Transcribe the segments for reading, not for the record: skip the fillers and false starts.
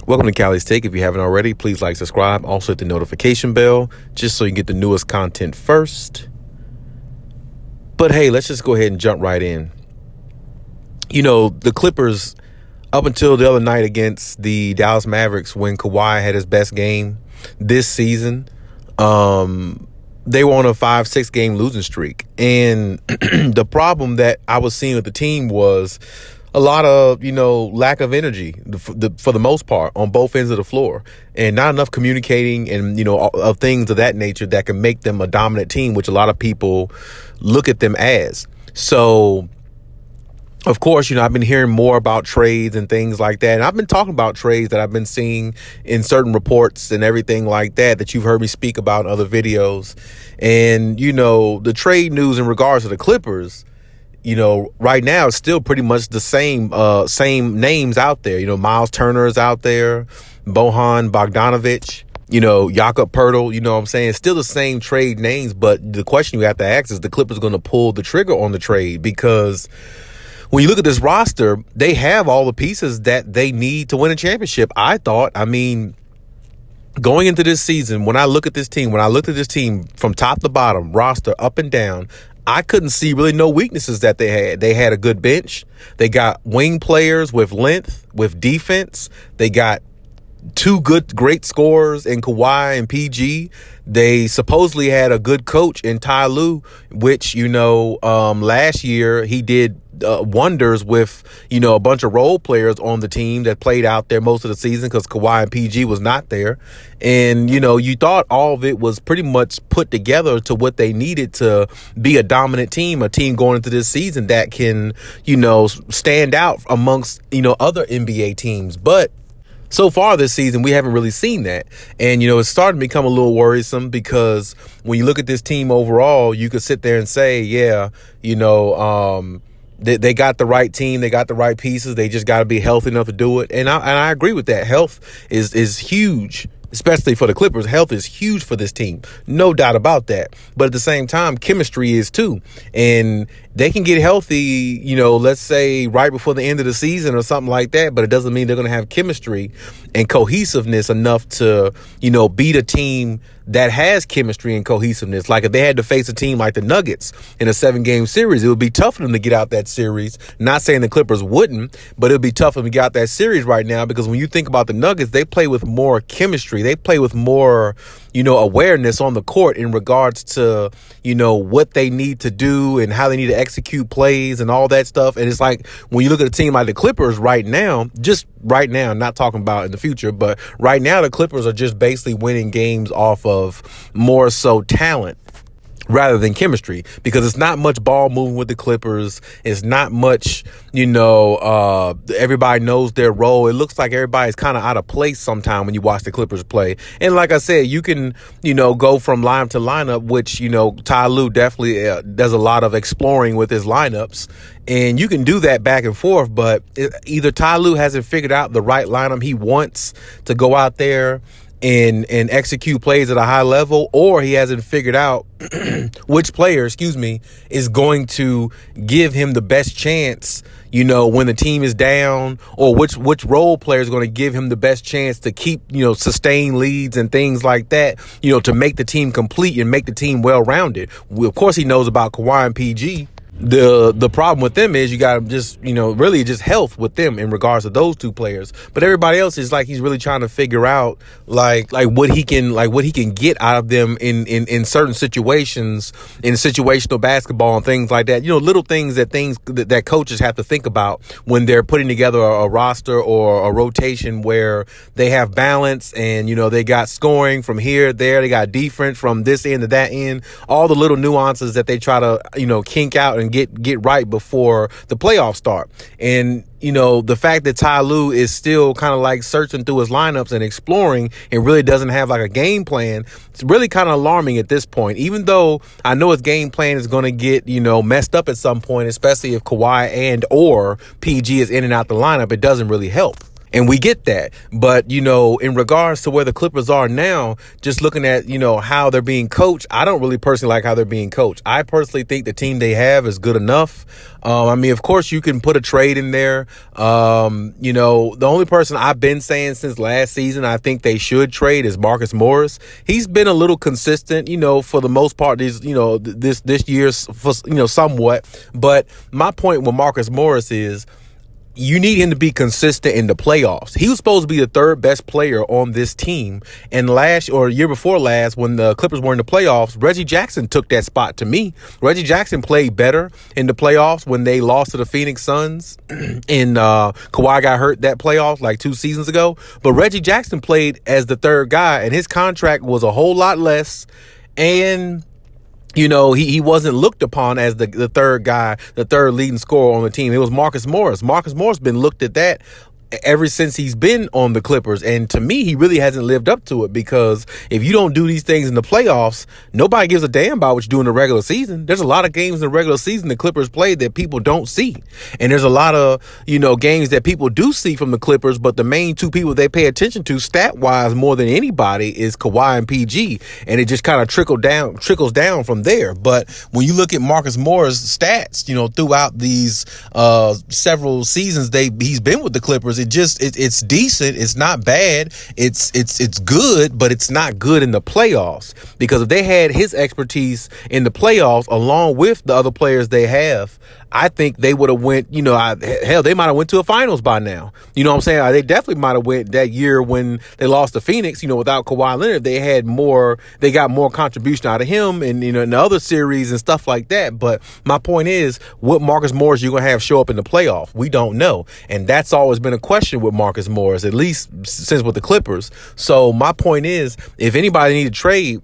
Welcome to Cali's Take. If you haven't already, please like, subscribe. Also hit the notification bell just so you get the newest content first. But hey, let's just go ahead and jump right in. You know, the Clippers, up until the other night against the Dallas Mavericks, when Kawhi had his best game this season, they were on a 5-6 game losing streak. And the problem that I was seeing with the team was a lot of, lack of energy for the most part on both ends of the floor, and not enough communicating and, of things of that nature that can make them a dominant team, which a lot of people look at them as. So, of course, I've been hearing more about trades and things like that. And I've been talking about trades that I've been seeing in certain reports and everything like that you've heard me speak about in other videos. And, the trade news in regards to the Clippers, right now it's still pretty much the same names out there. Miles Turner is out there, Bojan Bogdanovic, Jakob Poeltl, what I'm saying? It's still the same trade names, but the question you have to ask is the Clippers going to pull the trigger on the trade? Because when you look at this roster, they have all the pieces that they need to win a championship. Going into this season, when I looked at this team from top to bottom, roster up and down, I couldn't see really no weaknesses that they had. They had a good bench. They got wing players with length, with defense. They got two great scorers in Kawhi and PG. They supposedly had a good coach in Ty Lue, which, last year he did wonders with, a bunch of role players on the team that played out there most of the season because Kawhi and PG was not there. And, you thought all of it was pretty much put together to what they needed to be a dominant team, a team going into this season that can, stand out amongst, other NBA teams. But so far this season, we haven't really seen that. And, it's starting to become a little worrisome because when you look at this team overall, you could sit there and say, they got the right team. They got the right pieces. They just got to be healthy enough to do it. And I agree with that. Health is huge, especially for the Clippers. Health is huge for this team. No doubt about that. But at the same time, chemistry is too. And they can get healthy, let's say right before the end of the season or something like that. But it doesn't mean they're going to have chemistry and cohesiveness enough to, beat a team that has chemistry and cohesiveness. Like if they had to face a team like the Nuggets in a 7-game series, it would be tough for them to get out that series. Not saying the Clippers wouldn't, but it would be tough for them to get out that series right now because when you think about the Nuggets, they play with more chemistry. They play with more, awareness on the court in regards to, what they need to do and how they need to execute plays and all that stuff. And it's like when you look at a team like the Clippers right now, just right now, not talking about in the future, but right now the Clippers are just basically winning games off of more so talent rather than chemistry, because it's not much ball moving with the Clippers. It's not much, everybody knows their role. It looks like everybody's kind of out of place sometime when you watch the Clippers play. And like I said, you can, go from lineup to lineup, which, Ty Lue definitely does a lot of exploring with his lineups. And you can do that back and forth, but either Ty Lue hasn't figured out the right lineup he wants to go out there and execute plays at a high level, or he hasn't figured out which player, is going to give him the best chance, when the team is down, or which role player is going to give him the best chance to keep, sustain leads and things like that, to make the team complete and make the team well-rounded. Of course, he knows about Kawhi and PG. The problem with them is you got just, really just health with them in regards to those two players. But everybody else is like he's really trying to figure out like what he can get out of them in certain situations, in situational basketball and things like that. Little things that coaches have to think about when they're putting together a roster or a rotation where they have balance and, they got scoring from here, there, they got defense from this end to that end, all the little nuances that they try to, kink out and get right before the playoffs start. And the fact that Ty Lue is still kind of like searching through his lineups and exploring and really doesn't have like a game plan, it's really kind of alarming at this point. Even though I know his game plan is going to get, messed up at some point, especially if Kawhi and or PG is in and out the lineup, it doesn't really help. And we get that. But, in regards to where the Clippers are now, just looking at, how they're being coached, I don't really personally like how they're being coached. I personally think the team they have is good enough. Of course, you can put a trade in there. The only person I've been saying since last season I think they should trade is Marcus Morris. He's been a little consistent, for the most part, this year, somewhat. But my point with Marcus Morris is, you need him to be consistent in the playoffs. He was supposed to be the third best player on this team. And year before last, when the Clippers were in the playoffs, Reggie Jackson took that spot to me. Reggie Jackson played better in the playoffs when they lost to the Phoenix Suns and Kawhi got hurt that playoff like 2 seasons ago. But Reggie Jackson played as the third guy, and his contract was a whole lot less. And he wasn't looked upon as the third guy, the third leading scorer on the team. It was Marcus Morris. Marcus Morris been looked at that ever since he's been on the Clippers. And to me, he really hasn't lived up to it, because if you don't do these things in the playoffs, nobody gives a damn about what you do in the regular season. There's a lot of games in the regular season the Clippers play that people don't see. And there's a lot of, games that people do see from the Clippers, but the main two people they pay attention to stat-wise more than anybody is Kawhi and PG. And it just kind of trickles down from there. But when you look at Marcus Morris' stats, throughout these several seasons he's been with the Clippers, it's decent. It's not bad. It's good, but it's not good in the playoffs, because if they had his expertise in the playoffs along with the other players they have, I think they would have went, they might have went to a finals by now. You know what I'm saying? They definitely might have went that year when they lost to Phoenix, without Kawhi Leonard. They got more contribution out of him and, in the other series and stuff like that. But my point is, what Marcus Morris you're going to have show up in the playoff? We don't know. And that's always been a question with Marcus Morris, at least since with the Clippers. So my point is, if anybody need to trade,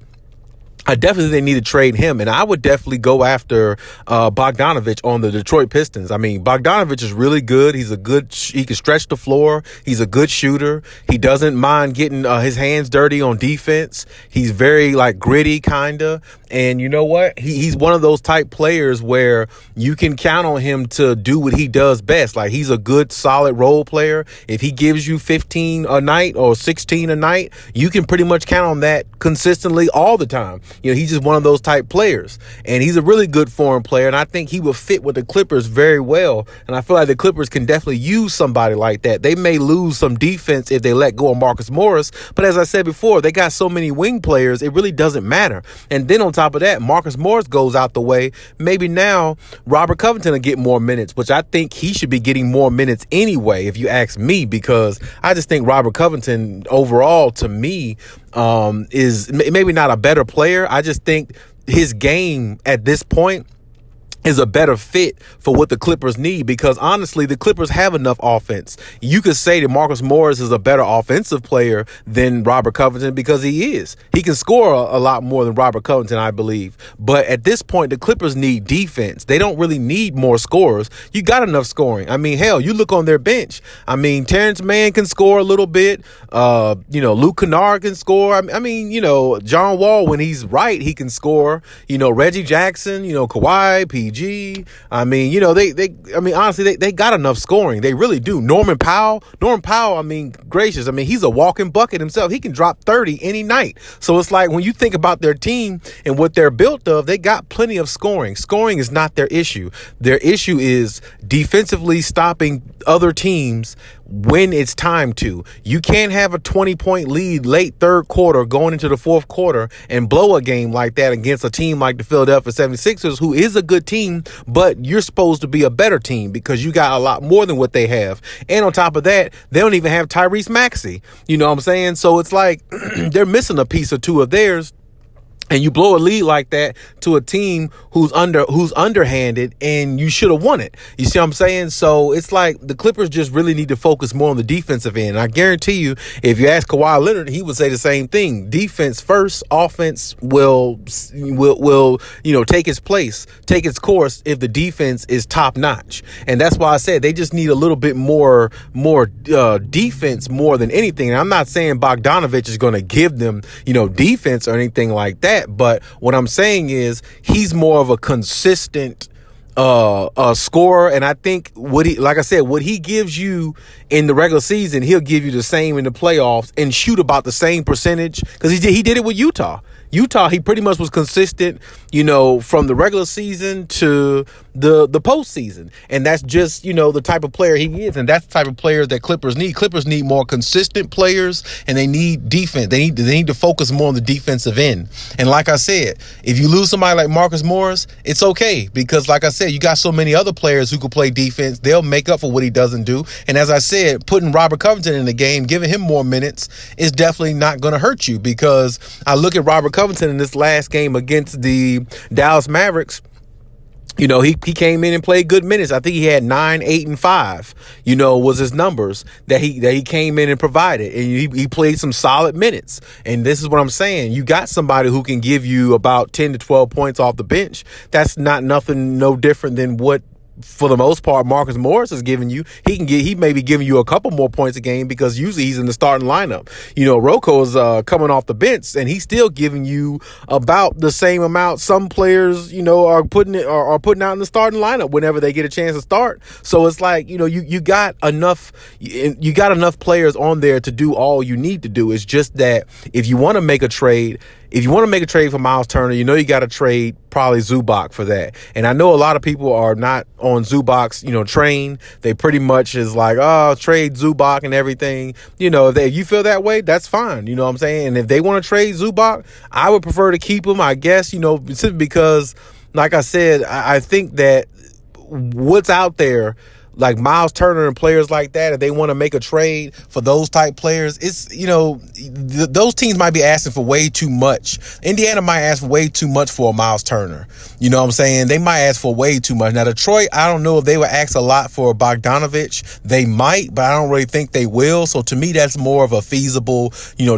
I definitely think they need to trade him, and I would definitely go after Bogdanovich on the Detroit Pistons. Bogdanovich is really good. He can stretch the floor. He's a good shooter. He doesn't mind getting his hands dirty on defense. He's very gritty kinda. And you know what? He's one of those type players where you can count on him to do what he does best. He's a good, solid role player. If he gives you 15 a night or 16 a night, you can pretty much count on that consistently all the time. He's just one of those type players, and he's a really good foreign player, and I think he will fit with the Clippers very well, and I feel like the Clippers can definitely use somebody like that. They may lose some defense if they let go of Marcus Morris, but as I said before, they got so many wing players, it really doesn't matter. And then on top of that, Marcus Morris goes out the way. Maybe now Robert Covington will get more minutes, which I think he should be getting more minutes anyway, if you ask me, because I just think Robert Covington overall, to me, is maybe not a better player. I just think his game at this point is a better fit for what the Clippers need, because honestly, the Clippers have enough offense. You could say that Marcus Morris is a better offensive player than Robert Covington, because he is. He can score a lot more than Robert Covington, I believe. But at this point, the Clippers need defense. They don't really need more scorers. You got enough scoring. Hell, you look on their bench. Terrence Mann can score a little bit. Luke Kennard can score. John Wall, when he's right, he can score. Reggie Jackson, Kawhi, PG. Honestly, they got enough scoring. They really do. Norman Powell, gracious. He's a walking bucket himself. He can drop 30 any night. So it's like, when you think about their team and what they're built of, they got plenty of scoring. Scoring is not their issue. Their issue is defensively stopping other teams when it's time to. You can't have a 20-point lead late third quarter going into the fourth quarter and blow a game like that against a team like the Philadelphia 76ers, who is a good team, but you're supposed to be a better team because you got a lot more than what they have. And on top of that, they don't even have Tyrese Maxey. You know what I'm saying? So it's like they're missing a piece or two of theirs. And you blow a lead like that to a team who's underhanded, and you should have won it. You see what I'm saying? So it's like the Clippers just really need to focus more on the defensive end. And I guarantee you, if you ask Kawhi Leonard, he would say the same thing. Defense first, offense will take its place, take its course if the defense is top notch. And that's why I said they just need a little bit more defense more than anything. And I'm not saying Bogdanovich is going to give them, defense or anything like that. But what I'm saying is he's more of a consistent scorer, and I think like I said, what he gives you in the regular season, he'll give you the same in the playoffs and shoot about the same percentage, because he did it with Utah. He pretty much was consistent, from the regular season to the postseason. And that's just, the type of player he is. And that's the type of player that Clippers need. Clippers need more consistent players, and they need defense. They need to focus more on the defensive end. And like I said, if you lose somebody like Marcus Morris, it's okay, because like I said, you got so many other players who could play defense. They'll make up for what he doesn't do. And as I said, putting Robert Covington in the game, giving him more minutes is definitely not going to hurt you, because I look at Robert Covington in this last game against the Dallas Mavericks. He came in and played good minutes. I think he had 9, 8, and 5, was his numbers that he came in and provided. And he played some solid minutes. And this is what I'm saying. You got somebody who can give you about 10 to 12 points off the bench. That's no different than what, for the most part, Marcus Morris is giving you. He may be giving you a couple more points a game, because usually he's in the starting lineup. Rocco's coming off the bench, and he's still giving you about the same amount. Some players, are putting out in the starting lineup whenever they get a chance to start. So it's like, you got enough players on there to do all you need to do. It's just that if you want to make a trade for Miles Turner, you got to trade probably Zubac for that. And I know a lot of people are not on Zubac's, train. They pretty much is like, oh, trade Zubac and everything. If you feel that way, that's fine. You know what I'm saying? And if they want to trade Zubac, I would prefer to keep him, I guess, simply because, like I said, I think that what's out there, like Miles Turner and players like that, if they want to make a trade for those type players, it's, those teams might be asking for way too much. Indiana might ask for way too much for a Miles Turner. You know what I'm saying? They might ask for way too much. Now, Detroit, I don't know if they would ask a lot for Bogdanovich. They might, but I don't really think they will. So to me, that's more of a feasible,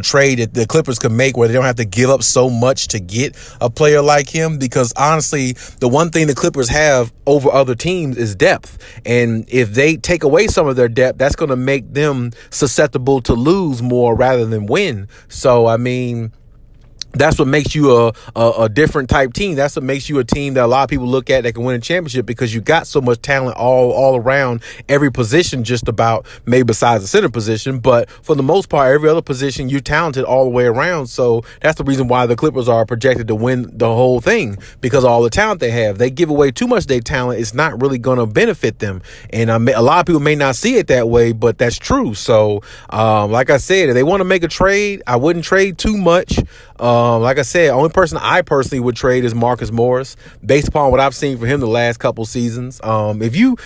trade that the Clippers can make, where they don't have to give up so much to get a player like him. Because honestly, the one thing the Clippers have over other teams is depth. And if they take away some of their depth, that's going to make them susceptible to lose more rather than win. So, I mean, that's what makes you a different type team. That's what makes you a team that a lot of people look at that can win a championship, because you got so much talent all around every position, just about, maybe besides the center position. But for the most part, every other position, you're talented all the way around. So that's the reason why the Clippers are projected to win the whole thing, because of all the talent they have. They give away too much of their talent, it's not really going to benefit them. And a lot of people may not see it that way, but that's true. So like I said, if they want to make a trade, I wouldn't trade too much. Like I said, only person I personally would trade is Marcus Morris, based upon what I've seen from him the last couple seasons. If you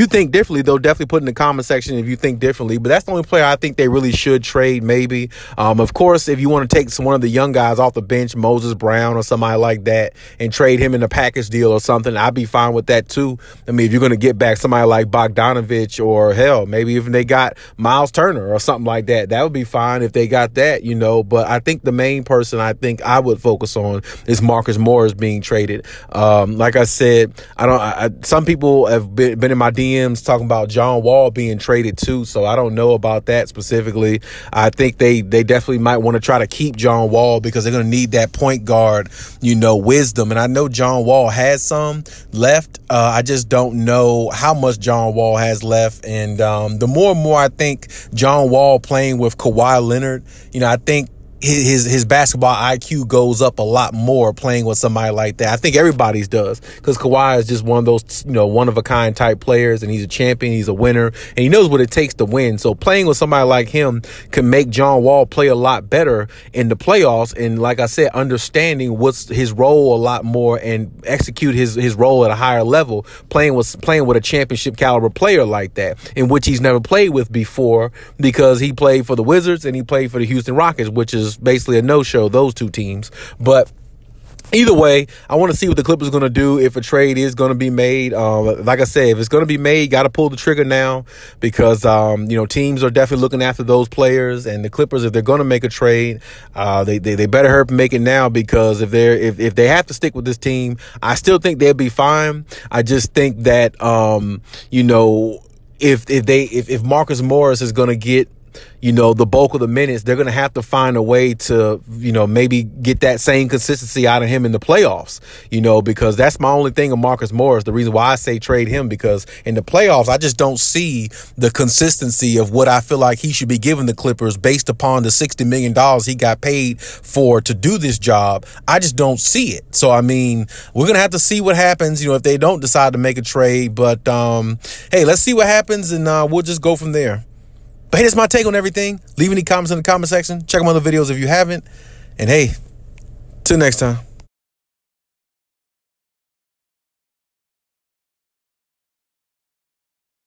think differently, though, definitely put in the comment section if you think differently. But that's the only player I think they really should trade, maybe. Of course, if you want to take one of the young guys off the bench, Moses Brown or somebody like that, and trade him in a package deal or something, I'd be fine with that too. I mean, if you're going to get back somebody like Bogdanovich, or hell, maybe even they got Miles Turner or something like that, that would be fine if they got that, But I think the main person I think I would focus on is Marcus Morris being traded. Like I said, some people have been in my DMs talking about John Wall being traded too, so I don't know about that specifically. I think they definitely might want to try to keep John Wall, because they're going to need that point guard, wisdom. And I know John Wall has some left. I just don't know how much John Wall has left. And the more and more I think John Wall playing with Kawhi Leonard, I think his basketball IQ goes up a lot more playing with somebody like that. I think everybody's does, because Kawhi is just one of those, one of a kind type players, and he's a champion, he's a winner, and he knows what it takes to win. So playing with somebody like him can make John Wall play a lot better in the playoffs. And like I said, understanding what's his role a lot more and execute his role at a higher level, playing with a championship caliber player like that, in which he's never played with before, because he played for the Wizards and he played for the Houston Rockets, which is basically a no-show, those two teams. But either way, I want to see what the Clippers are going to do if a trade is going to be made. Like I said, if it's going to be made, got to pull the trigger now, because teams are definitely looking after those players. And the Clippers, if they're going to make a trade, they better hurry up and make it now, because if they have to stick with this team, I still think they'll be fine. I just think that if Marcus Morris is going to get the bulk of the minutes, they're going to have to find a way to, maybe get that same consistency out of him in the playoffs, because that's my only thing of Marcus Morris. The reason why I say trade him, because in the playoffs, I just don't see the consistency of what I feel like he should be giving the Clippers based upon the $60 million he got paid for to do this job. I just don't see it. So, I mean, we're going to have to see what happens, if they don't decide to make a trade. But, hey, let's see what happens, and we'll just go from there. But hey, that's my take on everything. Leave any comments in the comment section. Check my other videos if you haven't. And hey, till next time.